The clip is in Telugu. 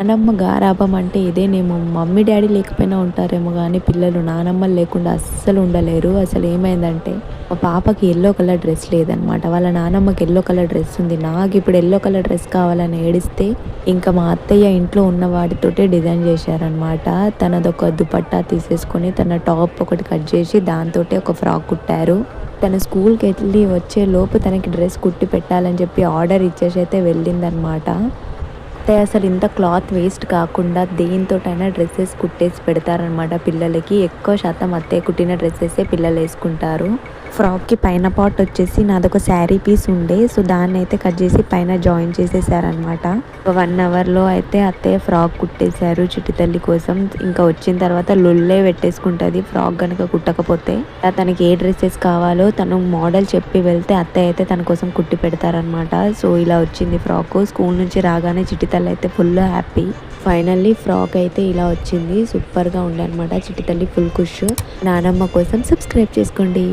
నానమ్మ గారాబం అంటే ఇదేనేమో. మమ్మీ డాడీ లేకపోయినా ఉంటారేమో కానీ పిల్లలు నానమ్మలు లేకుండా అస్సలు ఉండలేరు. అసలు ఏమైందంటే మా పాపకి యెల్లో కలర్ డ్రెస్ లేదనమాట. వాళ్ళ నానమ్మకి యెల్లో కలర్ డ్రెస్ ఉంది. నాకు ఇప్పుడు యెల్లో కలర్ డ్రెస్ కావాలని ఏడిస్తే ఇంకా మా అత్తయ్య ఇంట్లో ఉన్న వాటితోటే డిజైన్ చేశారనమాట. తనదొక దుపట్టా తీసేసుకొని తన టాప్ ఒకటి కట్ చేసి దాంతోటే ఒక ఫ్రాక్ కుట్టారు. తన స్కూల్కి వెళ్ళి వచ్చే లోపు తనకి డ్రెస్ కుట్టి పెట్టాలని చెప్పి ఆర్డర్ ఇచ్చేసి అయితే వెళ్ళిందనమాట. అయితే అసలు ఇంత క్లాత్ వేస్ట్ కాకుండా దేనితోటైనా డ్రెస్సెస్ కుట్టేసి పెడతారనమాట పిల్లలకి. ఎక్కువ శాతం అత్తయ్య కుట్టిన డ్రెస్సెసే పిల్లలు వేసుకుంటారు. ఫ్రాక్కి పైన పార్ట్ వచ్చేసి నాదొక శారీ పీస్ ఉండే, సో దాన్ని అయితే కట్ చేసి పైన జాయిన్ చేసేసారనమాట. 1 అవర్లో అయితే అత్తయ్య ఫ్రాక్ కుట్టేశారు చిట్టి తల్లి కోసం. ఇంకా వచ్చిన తర్వాత లొల్లే పెట్టేసుకుంటుంది ఫ్రాక్ కనుక కుట్టకపోతే. తనకి ఏ డ్రెస్సెస్ కావాలో తను మోడల్ చెప్పి వెళ్తే అత్తయ్య అయితే తన కోసం కుట్టి పెడతారనమాట. సో ఇలా వచ్చింది ఫ్రాక్. స్కూల్ నుంచి రాగానే చిట్టి తల్లి అయితే ఫుల్ హ్యాపీ. ఫైనల్లీ ఫ్రాక్ అయితే ఇలా వచ్చింది. సూపర్గా ఉండే అనమాట. చిట్టి తల్లి ఫుల్ ఖుష్. నానమ్మ కోసం సబ్స్క్రైబ్ చేసుకోండి.